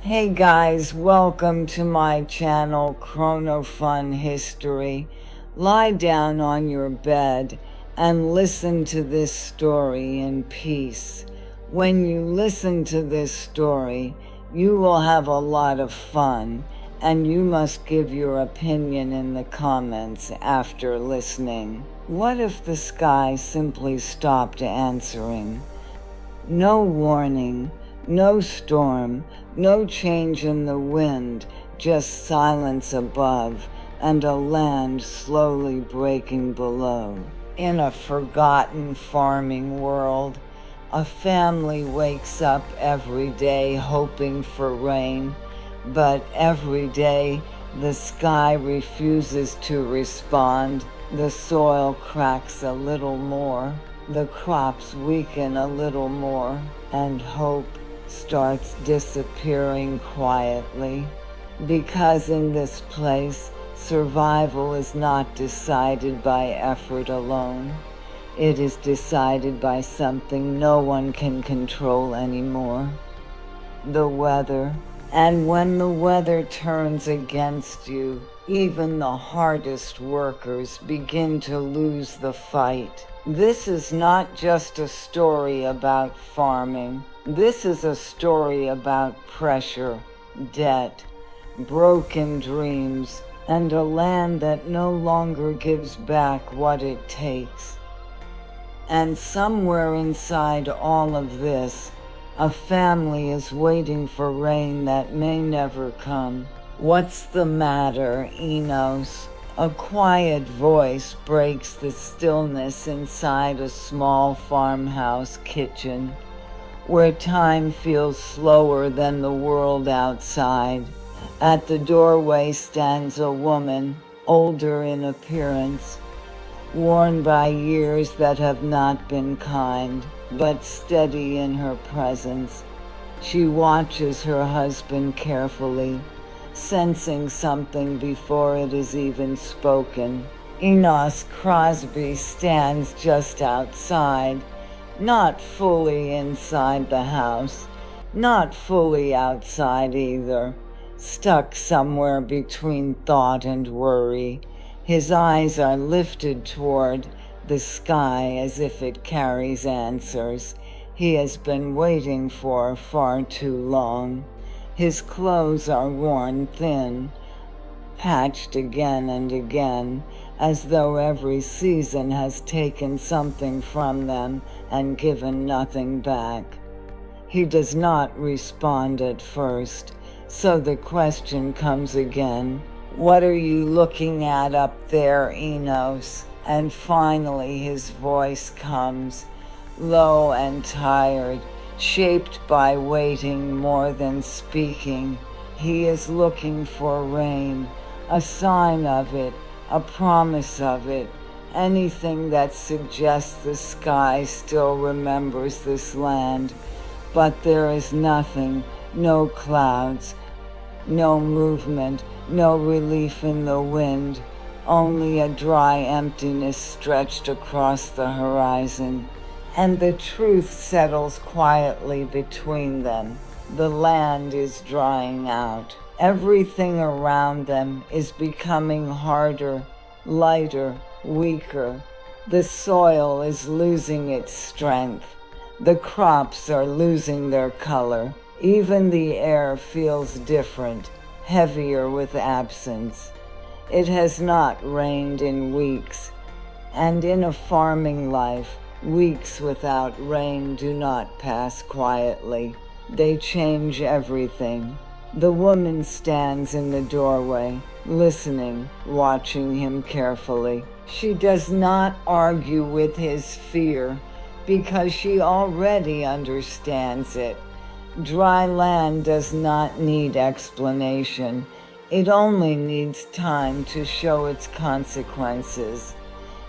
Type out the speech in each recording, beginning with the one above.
Hey guys, welcome to my channel, ChronoFun History. Lie down on your bed and listen to this story in peace. When you listen to this story, you will have a lot of fun, and you must give your opinion in the comments after listening. What if the sky simply stopped answering? No warning, no storm, no change in the wind, just silence above and a land slowly breaking below. In a forgotten farming world, a family wakes up every day hoping for rain, but every day the sky refuses to respond. The soil cracks a little more, the crops weaken a little more, and hope starts disappearing quietly. Because in this place, survival is not decided by effort alone. It is decided by something no one can control anymore: the weather. And when the weather turns against you, even the hardest workers begin to lose the fight. This is not just a story about farming. This is a story about pressure, debt, broken dreams, and a land that no longer gives back what it takes. And somewhere inside all of this, a family is waiting for rain that may never come. What's the matter, Enos? A quiet voice breaks the stillness inside a small farmhouse kitchen, where time feels slower than the world outside. At the doorway stands a woman, older in appearance, worn by years that have not been kind, but steady in her presence. She watches her husband carefully, sensing something before it is even spoken. Enos Crosby stands just outside, not fully inside the house, not fully outside either, stuck somewhere between thought and worry. His eyes are lifted toward the sky as if it carries answers he has been waiting for far too long. His clothes are worn thin, patched again and again, as though every season has taken something from them and given nothing back. He does not respond at first, so the question comes again. What are you looking at up there, Enos? And finally his voice comes, low and tired, shaped by waiting more than speaking. He is looking for rain, a sign of it, a promise of it, anything that suggests the sky still remembers this land. But there is nothing, no clouds, no movement, no relief in the wind, only a dry emptiness stretched across the horizon. And the truth settles quietly between them. The land is drying out. Everything around them is becoming harder, lighter, weaker. The soil is losing its strength. The crops are losing their color. Even the air feels different, heavier with absence. It has not rained in weeks, and in a farming life, weeks without rain do not pass quietly. They change everything. The woman stands in the doorway, listening, watching him carefully. She does not argue with his fear, because she already understands it. Dry land does not need explanation. It only needs time to show its consequences.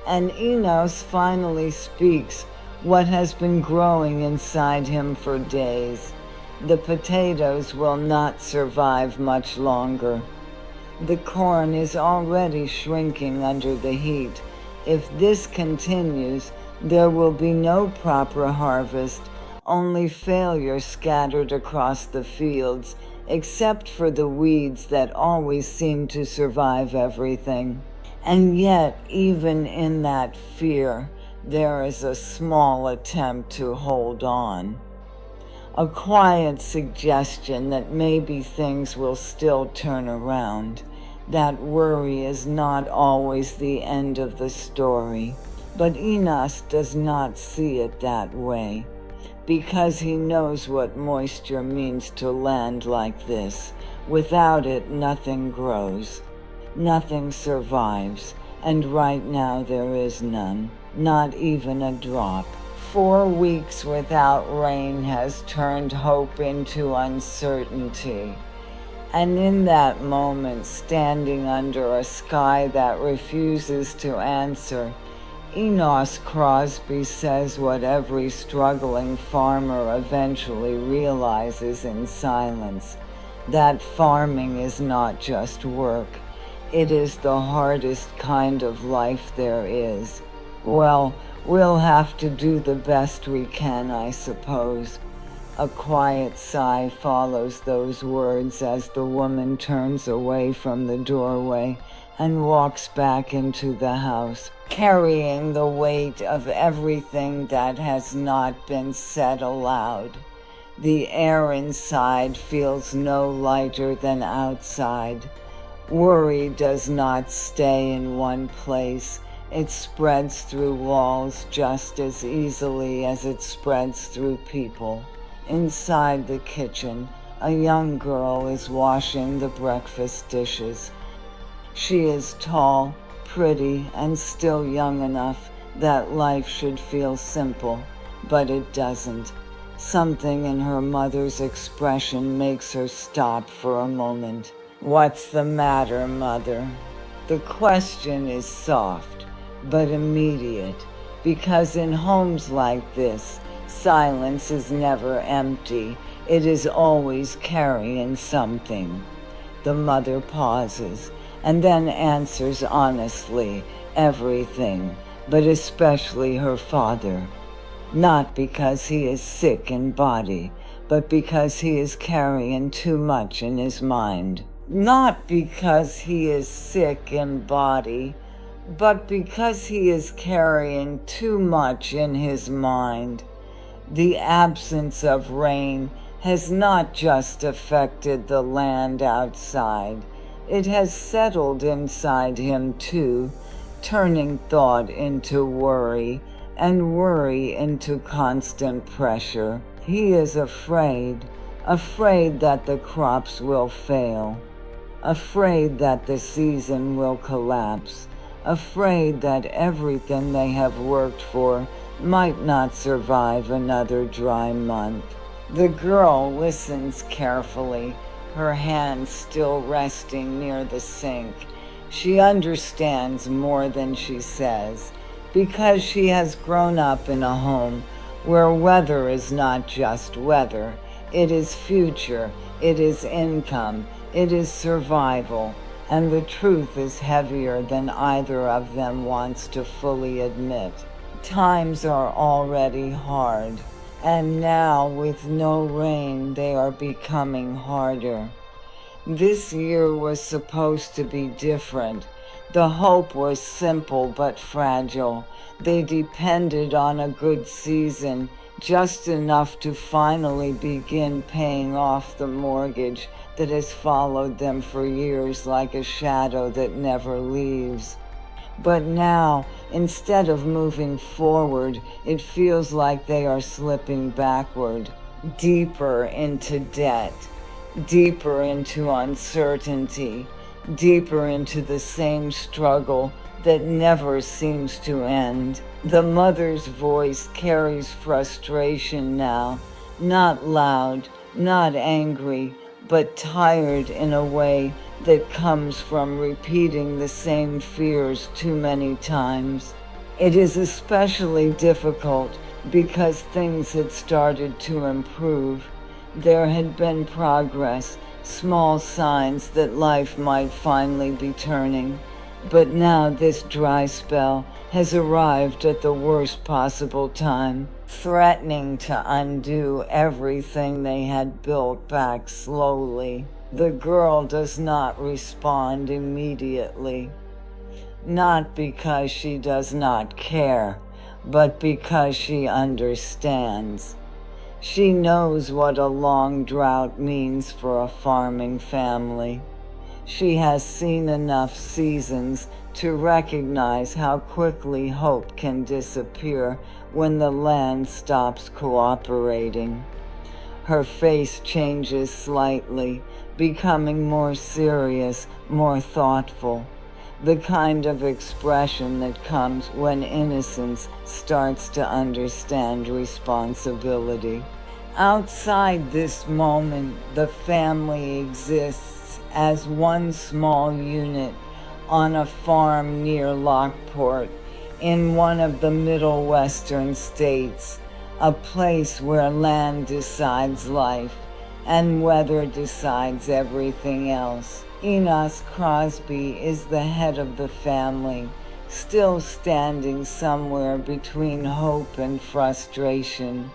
And Enos finally speaks what has been growing inside him for days. The potatoes will not survive much longer. The corn is already shrinking under the heat. If this continues, there will be no proper harvest, only failure scattered across the fields, except for the weeds that always seem to survive everything. And yet, even in that fear, there is a small attempt to hold on. A quiet suggestion that maybe things will still turn around, that worry is not always the end of the story. But Enos does not see it that way, because he knows what moisture means to land like this. Without it, nothing grows. Nothing survives, and right now there is none, not even a drop. 4 weeks without rain has turned hope into uncertainty. And in that moment, standing under a sky that refuses to answer, Enos Crosby says what every struggling farmer eventually realizes in silence, that farming is not just work. It is the hardest kind of life there is. Well, we'll have to do the best we can, I suppose. A quiet sigh follows those words as the woman turns away from the doorway and walks back into the house, carrying the weight of everything that has not been said aloud. The air inside feels no lighter than outside. Worry does not stay in one place. It spreads through walls just as easily as it spreads through people. Inside the kitchen, a young girl is washing the breakfast dishes. She is tall, pretty, and still young enough that life should feel simple, but it doesn't. Something in her mother's expression makes her stop for a moment. "What's the matter, Mother?" The question is soft, but immediate, because in homes like this, silence is never empty. It is always carrying something. The mother pauses, and then answers honestly everything, but especially her father. Not because he is sick in body, but because he is carrying too much in his mind. Not because he is sick in body, but because he is carrying too much in his mind. The absence of rain has not just affected the land outside. It has settled inside him too, turning thought into worry and worry into constant pressure. He is afraid that the crops will fail, afraid that the season will collapse, afraid that everything they have worked for might not survive another dry month. The girl listens carefully, her hands still resting near the sink. She understands more than she says, because she has grown up in a home where weather is not just weather. It is future, it is income, it is survival, and the truth is heavier than either of them wants to fully admit. Times are already hard, and now with no rain they are becoming harder. This year was supposed to be different. The hope was simple but fragile. They depended on a good season, just enough to finally begin paying off the mortgage that has followed them for years like a shadow that never leaves. But now, instead of moving forward, it feels like they are slipping backward, deeper into debt, deeper into uncertainty, deeper into the same struggle that never seems to end. The mother's voice carries frustration now, not loud, not angry, but tired in a way that comes from repeating the same fears too many times. It is especially difficult because things had started to improve. There had been progress, small signs that life might finally be turning. But now this dry spell has arrived at the worst possible time, threatening to undo everything they had built back slowly. The girl does not respond immediately, not because she does not care, but because she understands. She knows what a long drought means for a farming family. She has seen enough seasons to recognize how quickly hope can disappear when the land stops cooperating. Her face changes slightly, becoming more serious, more thoughtful. The kind of expression that comes when innocence starts to understand responsibility. Outside this moment, the family exists as one small unit on a farm near Lockport in one of the Middle Western states, a place where land decides life and weather decides everything else. Enos Crosby is the head of the family, still standing somewhere between hope and frustration.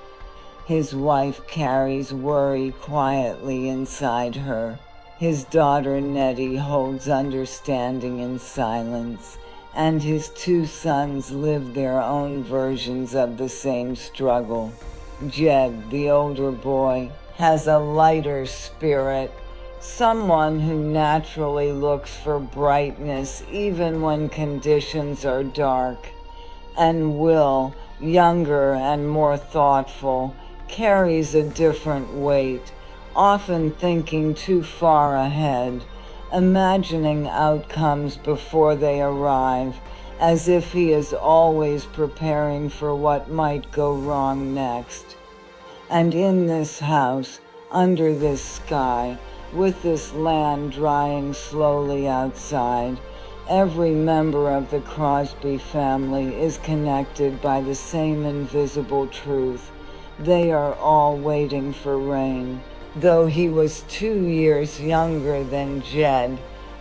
His wife carries worry quietly inside her. His daughter Nettie holds understanding in silence, and his two sons live their own versions of the same struggle. Jed, the older boy, has a lighter spirit, someone who naturally looks for brightness even when conditions are dark. And Will, younger and more thoughtful, carries a different weight, often thinking too far ahead, imagining outcomes before they arrive, as if he is always preparing for what might go wrong next. And in this house, under this sky, with this land drying slowly outside, every member of the Crosby family is connected by the same invisible truth. They are all waiting for rain. Though he was 2 years younger than Jed,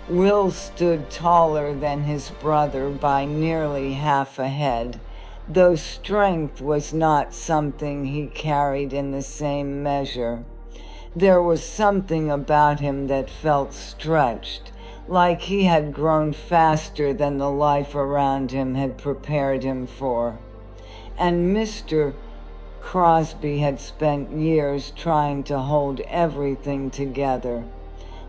Will stood taller than his brother by nearly half a head, though strength was not something he carried in the same measure. There was something about him that felt stretched, like he had grown faster than the life around him had prepared him for. And Mr. Crosby had spent years trying to hold everything together.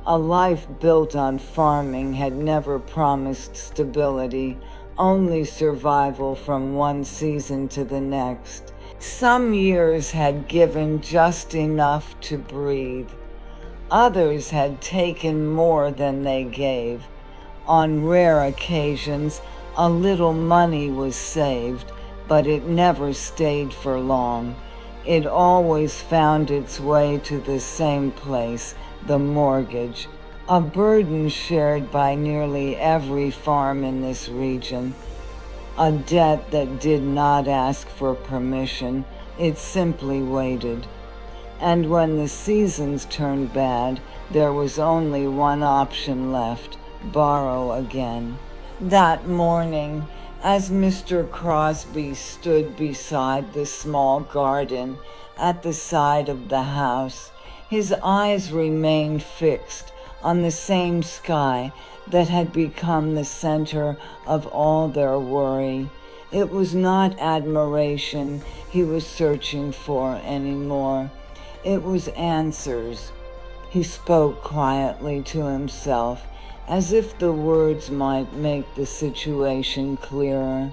A life built on farming had never promised stability, only survival from one season to the next. Some years had given just enough to breathe. Others had taken more than they gave. On rare occasions, a little money was saved, but it never stayed for long. It always found its way to the same place, the mortgage, a burden shared by nearly every farm in this region. A debt that did not ask for permission, it simply waited. And when the seasons turned bad, there was only one option left: borrow again. That morning, as Mr. Crosby stood beside the small garden at the side of the house, his eyes remained fixed on the same sky that had become the center of all their worry. It was not admiration he was searching for anymore. It was answers. He spoke quietly to himself, as if the words might make the situation clearer.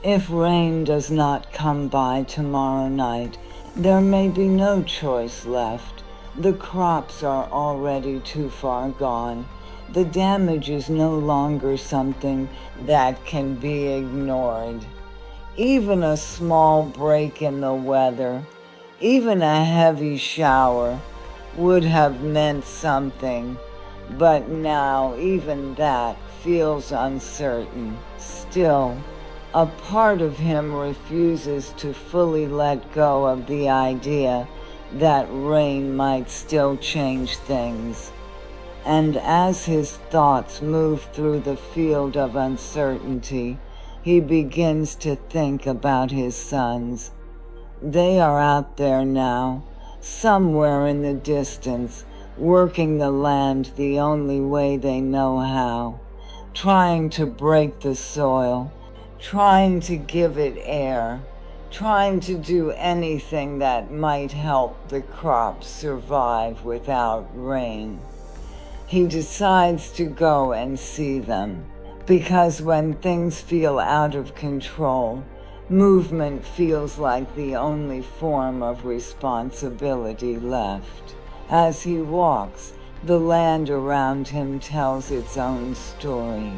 If rain does not come by tomorrow night, there may be no choice left. The crops are already too far gone. The damage is no longer something that can be ignored. Even a small break in the weather, even a heavy shower, would have meant something. But now even that feels uncertain. Still, a part of him refuses to fully let go of the idea that rain might still change things. And as his thoughts move through the field of uncertainty, he begins to think about his sons. They are out there now, somewhere in the distance, working the land the only way they know how, trying to break the soil, trying to give it air, trying to do anything that might help the crops survive without rain. He decides to go and see them, because when things feel out of control, movement feels like the only form of responsibility left. As he walks, the land around him tells its own story.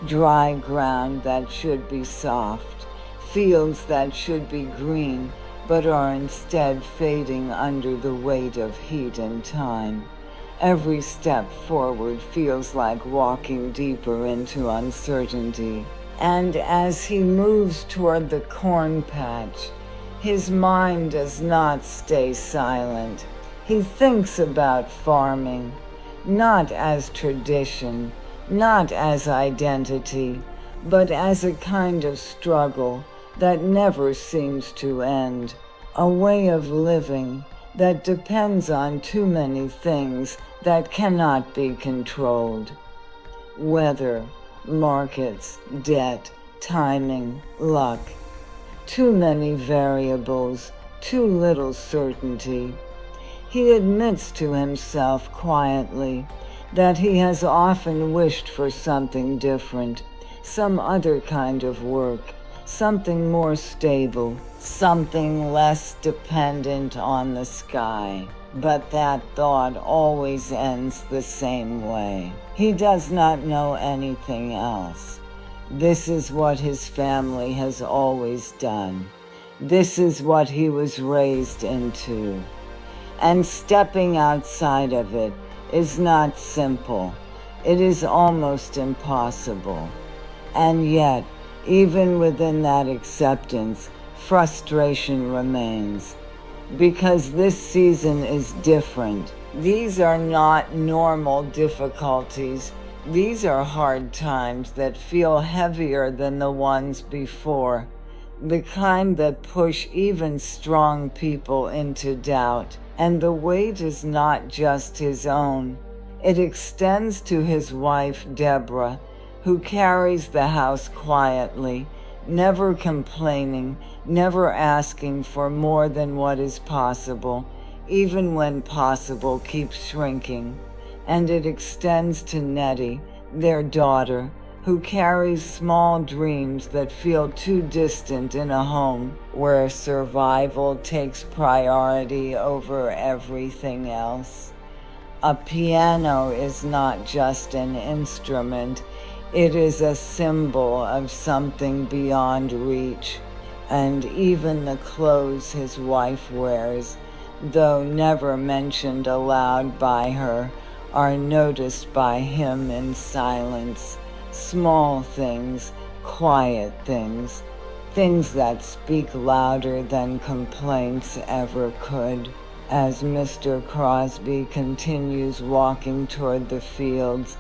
Dry ground that should be soft, fields that should be green, but are instead fading under the weight of heat and time. Every step forward feels like walking deeper into uncertainty. And as he moves toward the corn patch, his mind does not stay silent. He thinks about farming, not as tradition, not as identity, but as a kind of struggle that never seems to end, a way of living that depends on too many things that cannot be controlled. Weather, markets, debt, timing, luck. Too many variables, too little certainty. He admits to himself quietly that he has often wished for something different, some other kind of work, something more stable, something less dependent on the sky. But that thought always ends the same way. He does not know anything else. This is what his family has always done. This is what he was raised into. And stepping outside of it is not simple. It is almost impossible. And yet, even within that acceptance, frustration remains. Because this season is different. These are not normal difficulties. These are hard times that feel heavier than the ones before, the kind that push even strong people into doubt. And the weight is not just his own. It extends to his wife, Deborah, who carries the house quietly, never complaining, never asking for more than what is possible, even when possible keeps shrinking. And it extends to Nettie, their daughter, who carries small dreams that feel too distant in a home where survival takes priority over everything else. A piano is not just an instrument, it is a symbol of something beyond reach. And even the clothes his wife wears, though never mentioned aloud by her, are noticed by him in silence. Small things, quiet things, things that speak louder than complaints ever could. As Mr. Crosby continues walking toward the fields,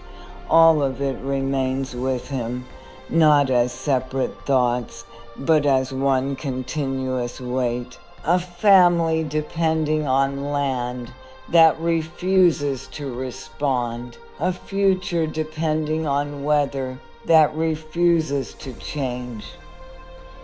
all of it remains with him, not as separate thoughts, but as one continuous weight. A family depending on land that refuses to respond. A future depending on weather that refuses to change.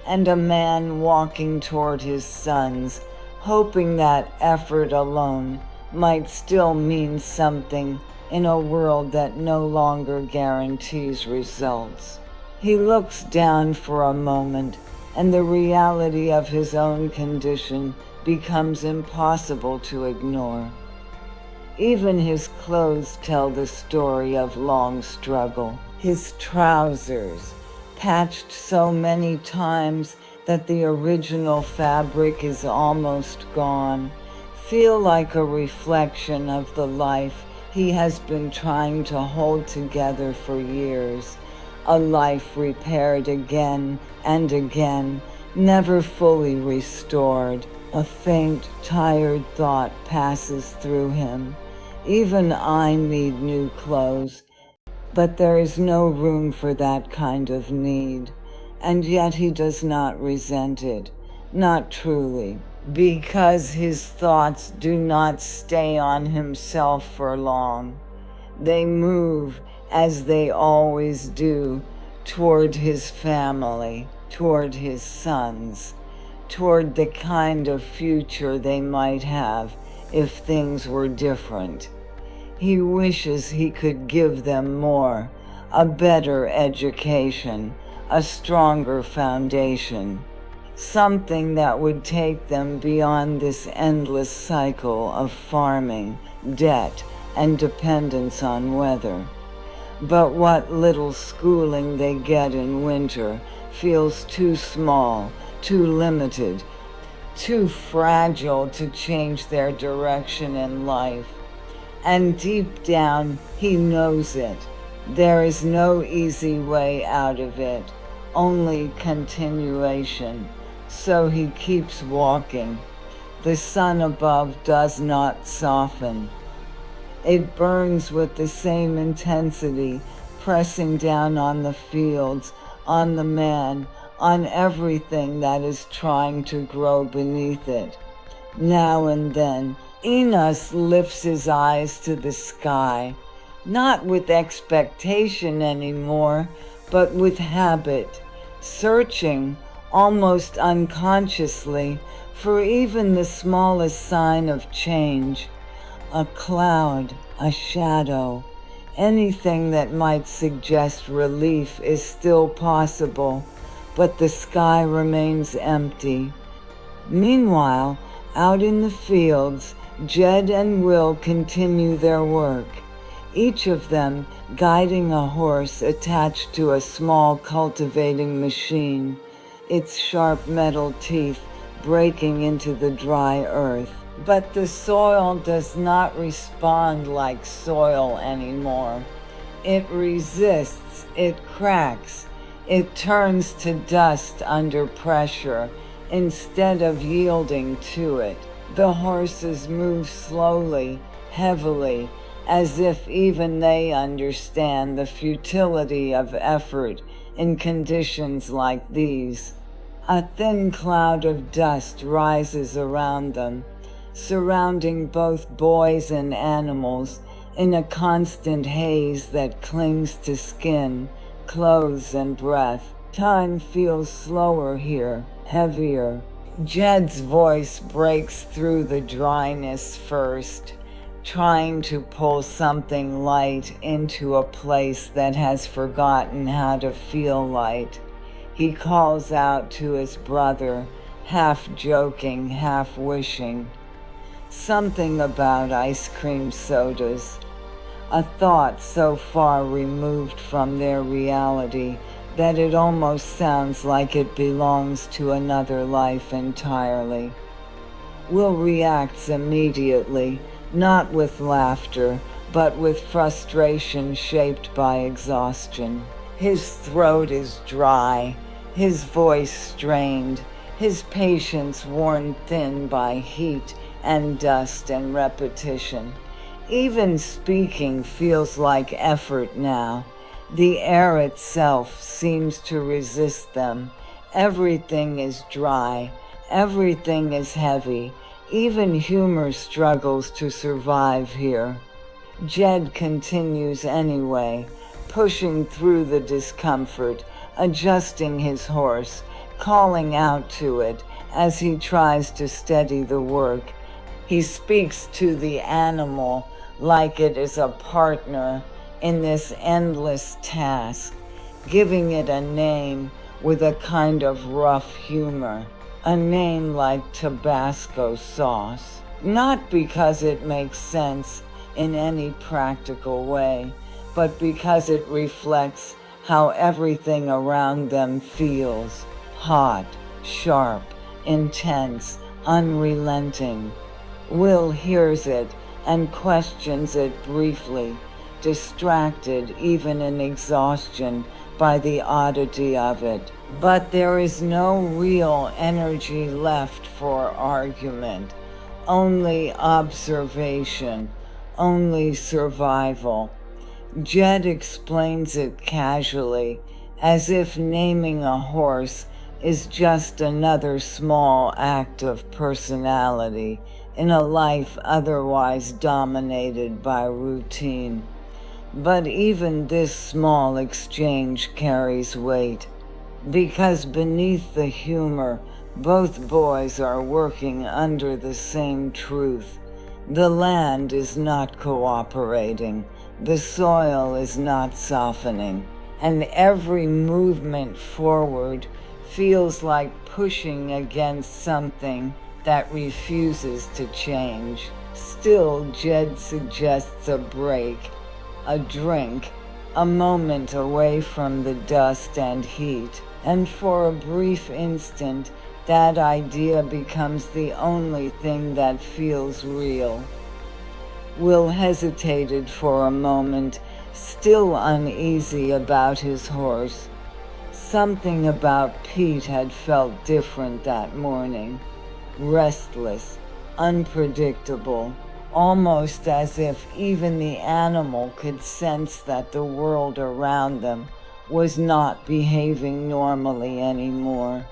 And a man walking toward his sons, hoping that effort alone might still mean something in a world that no longer guarantees results. He looks down for a moment, and the reality of his own condition becomes impossible to ignore. Even his clothes tell the story of long struggle. His trousers, patched so many times that the original fabric is almost gone, feel like a reflection of the life he has been trying to hold together for years, a life repaired again and again, never fully restored. A faint, tired thought passes through him. Even I need new clothes, but there is no room for that kind of need. And yet he does not resent it, not truly, because his thoughts do not stay on himself for long. They move, as they always do, toward his family, toward his sons, toward the kind of future they might have if things were different. He wishes he could give them more, a better education, a stronger foundation, something that would take them beyond this endless cycle of farming, debt, and dependence on weather. But what little schooling they get in winter feels too small, too limited, too fragile to change their direction in life. And deep down, he knows it. There is no easy way out of it, only continuation. So he keeps walking. The sun above does not soften. It burns with the same intensity, pressing down on the fields, on the man, on everything that is trying to grow beneath it. Now and then, Enos lifts his eyes to the sky, not with expectation anymore, but with habit, searching, almost unconsciously, for even the smallest sign of change. A cloud, a shadow, anything that might suggest relief is still possible, but the sky remains empty. Meanwhile, out in the fields, Jed and Will continue their work, each of them guiding a horse attached to a small cultivating machine, its sharp metal teeth breaking into the dry earth. But the soil does not respond like soil anymore. It resists, it cracks, it turns to dust under pressure instead of yielding to it. The horses move slowly, heavily, as if even they understand the futility of effort in conditions like these. A thin cloud of dust rises around them, surrounding both boys and animals in a constant haze that clings to skin, clothes, and breath. Time feels slower here, heavier. Jed's voice breaks through the dryness first, trying to pull something light into a place that has forgotten how to feel light. He calls out to his brother, half joking, half wishing. Something about ice cream sodas, a thought so far removed from their reality that it almost sounds like it belongs to another life entirely. Will reacts immediately, not with laughter, but with frustration shaped by exhaustion. His throat is dry, his voice strained, his patience worn thin by heat and dust and repetition. Even speaking feels like effort now. The air itself seems to resist them. Everything is dry. Everything is heavy. Even humor struggles to survive here. Jed continues anyway, pushing through the discomfort, adjusting his horse, calling out to it as he tries to steady the work. He speaks to the animal like it is a partner in this endless task, giving it a name with a kind of rough humor, a name like Tabasco sauce, not because it makes sense in any practical way, but because it reflects how everything around them feels: hot, sharp, intense, unrelenting. Will hears it and questions it briefly, distracted even in exhaustion by the oddity of it. But there is no real energy left for argument, only observation, only survival. Jed explains it casually, as if naming a horse is just another small act of personality in a life otherwise dominated by routine. But even this small exchange carries weight, because beneath the humor, both boys are working under the same truth. The land is not cooperating, the soil is not softening, and every movement forward feels like pushing against something that refuses to change. Still, Jed suggests a break, a drink, a moment away from the dust and heat, and for a brief instant, that idea becomes the only thing that feels real. Will hesitated for a moment, still uneasy about his horse. Something about Pete had felt different that morning. Restless, unpredictable, almost as if even the animal could sense that the world around them was not behaving normally anymore.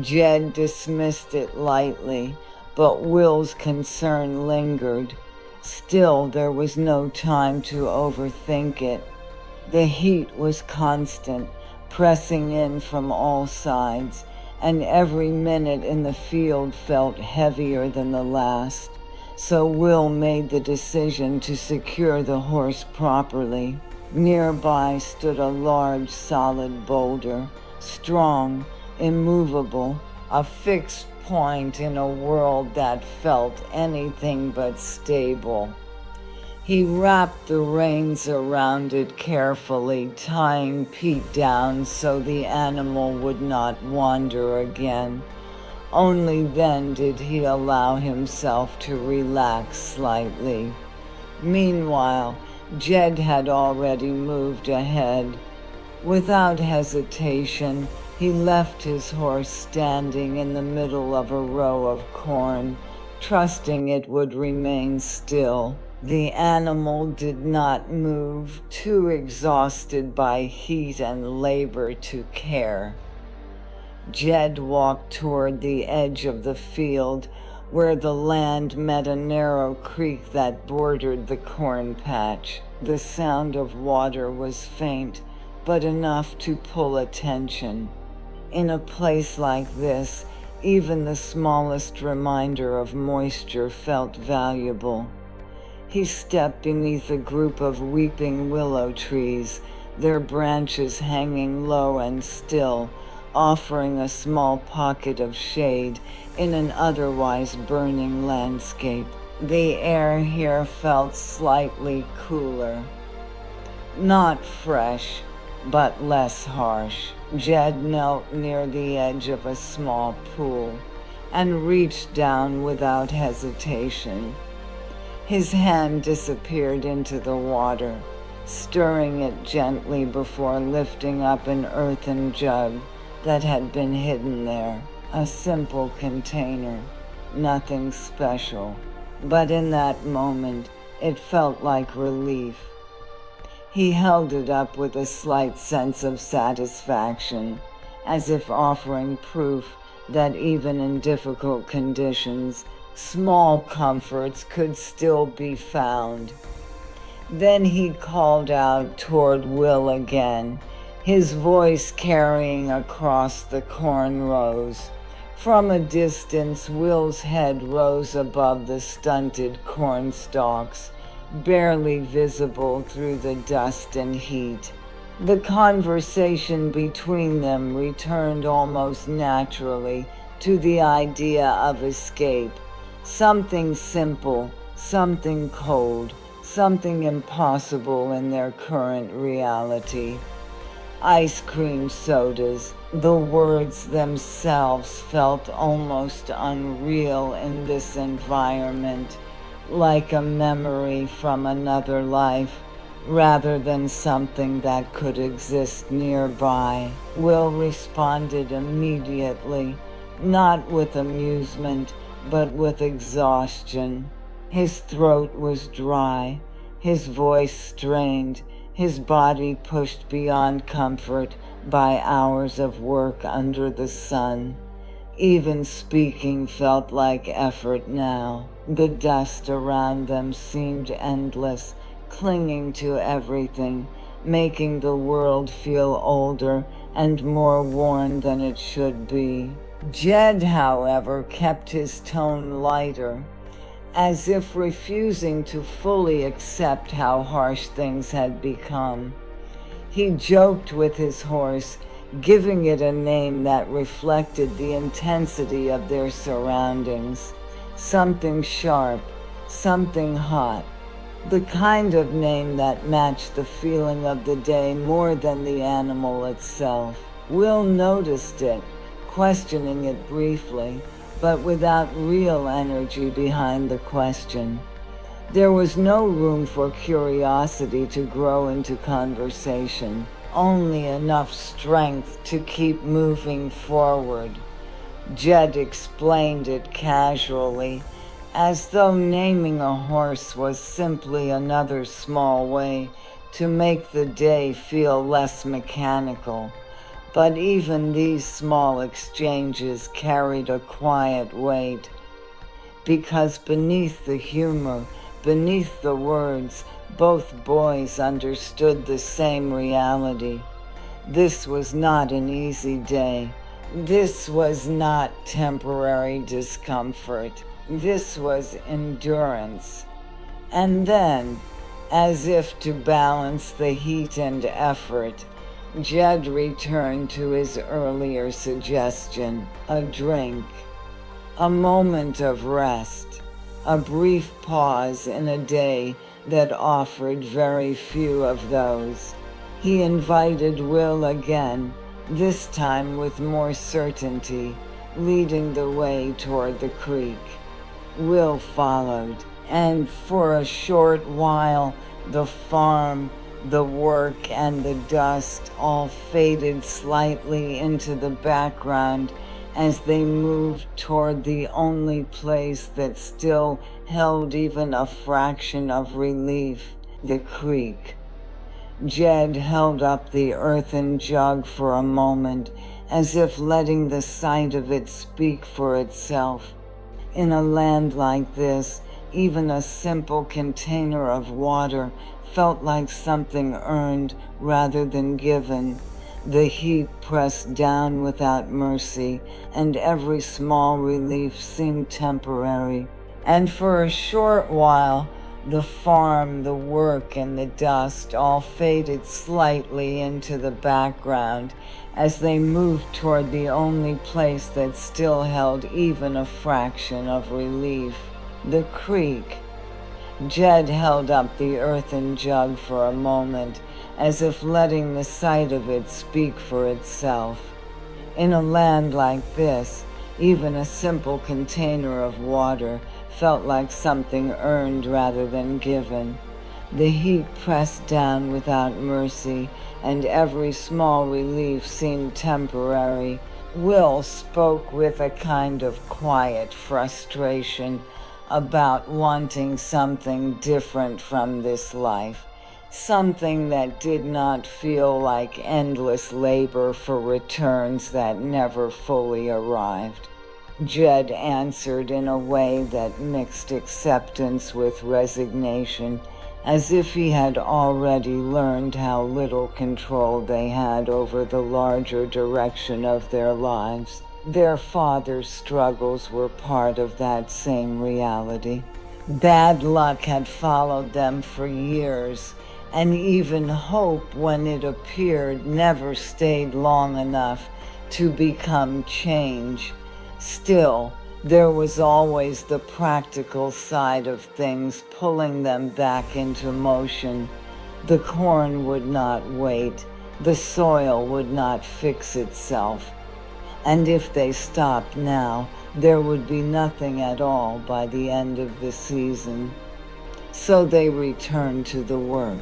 Jed dismissed it lightly, but Will's concern lingered. Still, there was no time to overthink it. The heat was constant, pressing in from all sides, and every minute in the field felt heavier than the last. So Will made the decision to secure the horse properly. Nearby stood a large, solid boulder, strong, immovable, a fixed point in a world that felt anything but stable. He wrapped the reins around it carefully, tying Pete down so the animal would not wander again. Only then did he allow himself to relax slightly. Meanwhile, Jed had already moved ahead. Without hesitation, he left his horse standing in the middle of a row of corn, trusting it would remain still. The animal did not move, too exhausted by heat and labor to care. Jed walked toward the edge of the field, where the land met a narrow creek that bordered the corn patch. The sound of water was faint, but enough to pull attention. In a place like this, even the smallest reminder of moisture felt valuable. He stepped beneath a group of weeping willow trees, their branches hanging low and still, offering a small pocket of shade in an otherwise burning landscape. The air here felt slightly cooler. Not fresh, but less harsh. Jed knelt near the edge of a small pool and reached down without hesitation. His hand disappeared into the water, stirring it gently before lifting up an earthen jug that had been hidden there. A simple container, nothing special, but in that moment it felt like relief. He held it up with a slight sense of satisfaction, as if offering proof that even in difficult conditions, small comforts could still be found. Then he called out toward Will again, his voice carrying across the corn rows. From a distance, Will's head rose above the stunted corn stalks, barely visible through the dust and heat. The conversation between them returned almost naturally to the idea of escape. Something simple, something cold, something impossible in their current reality. Ice cream sodas, the words themselves felt almost unreal in this environment, like a memory from another life, rather than something that could exist nearby. Will responded immediately, not with amusement, but with exhaustion. His throat was dry, his voice strained, his body pushed beyond comfort by hours of work under the sun. Even speaking felt like effort now. The dust around them seemed endless, clinging to everything, making the world feel older and more worn than it should be. Jed, however, kept his tone lighter, as if refusing to fully accept how harsh things had become. He joked with his horse, giving it a name that reflected the intensity of their surroundings. Something sharp, something hot. The kind of name that matched the feeling of the day more than the animal itself. Will noticed it, questioning it briefly, but without real energy behind the question. There was no room for curiosity to grow into conversation, only enough strength to keep moving forward. Jed explained it casually, as though naming a horse was simply another small way to make the day feel less mechanical. But even these small exchanges carried a quiet weight, because beneath the humor, beneath the words, both boys understood the same reality. This was not an easy day. This was not temporary discomfort. This was endurance. And then, as if to balance the heat and effort, Jed returned to his earlier suggestion, a drink, a moment of rest, a brief pause in a day that offered very few of those. He invited Will again, this time with more certainty, leading the way toward the creek. Will followed, and for a short while the farm, the work, and the dust all faded slightly into the background as they moved toward the only place that still held even a fraction of relief, the creek. Jed held up the earthen jug for a moment, as if letting the sight of it speak for itself. In a land like this, even a simple container of water felt like something earned rather than given. The heat pressed down without mercy, and every small relief seemed temporary. And for a short while, the farm, the work, and the dust all faded slightly into the background as they moved toward the only place that still held even a fraction of relief, the creek. Jed held up the earthen jug for a moment, as if letting the sight of it speak for itself. In a land like this, even a simple container of water felt like something earned rather than given. The heat pressed down without mercy, and every small relief seemed temporary. Will spoke with a kind of quiet frustration about wanting something different from this life, something that did not feel like endless labor for returns that never fully arrived. Jed answered in a way that mixed acceptance with resignation, as if he had already learned how little control they had over the larger direction of their lives. Their father's struggles were part of that same reality. Bad luck had followed them for years, and even hope, when it appeared, never stayed long enough to become change. Still, there was always the practical side of things pulling them back into motion. The corn would not wait. The soil would not fix itself. And if they stopped now, there would be nothing at all by the end of the season. So they returned to the work.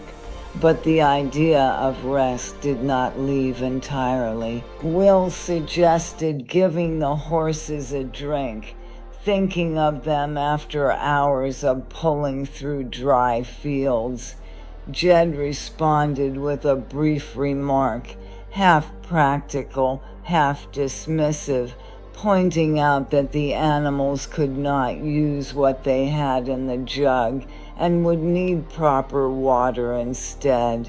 But the idea of rest did not leave entirely. Will suggested giving the horses a drink, thinking of them after hours of pulling through dry fields. Jed responded with a brief remark, half practical, half dismissive, pointing out that the animals could not use what they had in the jug and would need proper water instead.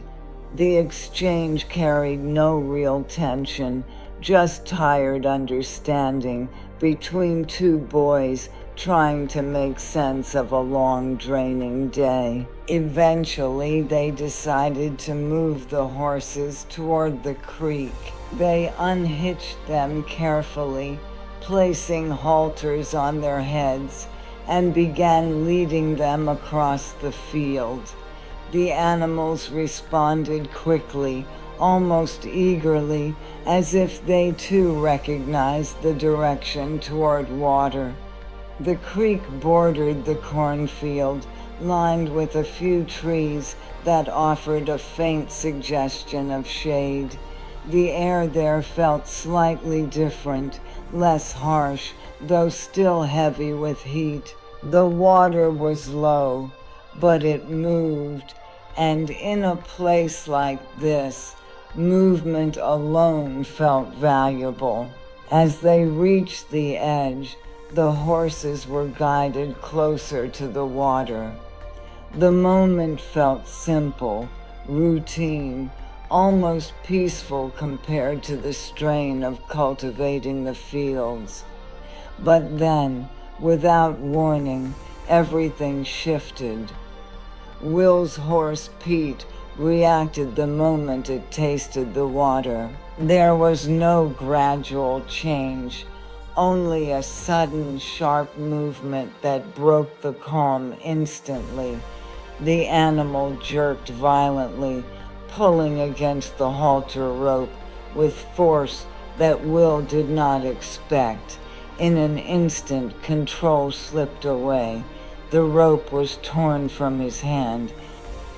The exchange carried no real tension, just tired understanding between two boys trying to make sense of a long, draining day. Eventually, they decided to move the horses toward the creek. They unhitched them carefully, placing halters on their heads, and began leading them across the field. The animals responded quickly, almost eagerly, as if they too recognized the direction toward water. The creek bordered the cornfield, lined with a few trees that offered a faint suggestion of shade. The air there felt slightly different, less harsh, though still heavy with heat. The water was low, but it moved, and in a place like this, movement alone felt valuable. As they reached the edge, the horses were guided closer to the water. The moment felt simple, routine, almost peaceful compared to the strain of cultivating the fields. But then, without warning, everything shifted. Will's horse, Pete, reacted the moment it tasted the water. There was no gradual change, only a sudden, sharp movement that broke the calm instantly. The animal jerked violently, pulling against the halter rope with force that Will did not expect. In an instant, control slipped away. The rope was torn from his hand.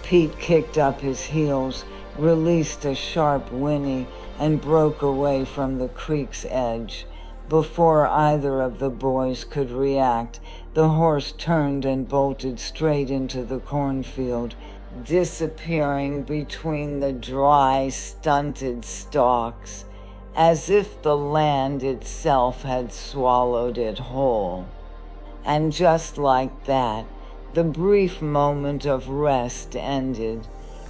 Pete kicked up his heels, released a sharp whinny, and broke away from the creek's edge. Before either of the boys could react, the horse turned and bolted straight into the cornfield, disappearing between the dry, stunted stalks, as if the land itself had swallowed it whole. And just like that, the brief moment of rest ended,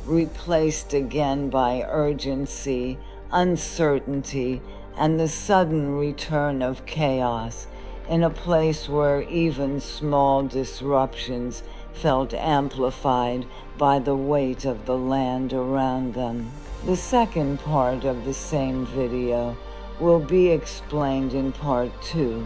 replaced again by urgency, uncertainty, and the sudden return of chaos in a place where even small disruptions felt amplified by the weight of the land around them. The second part of the same video will be explained in part 2.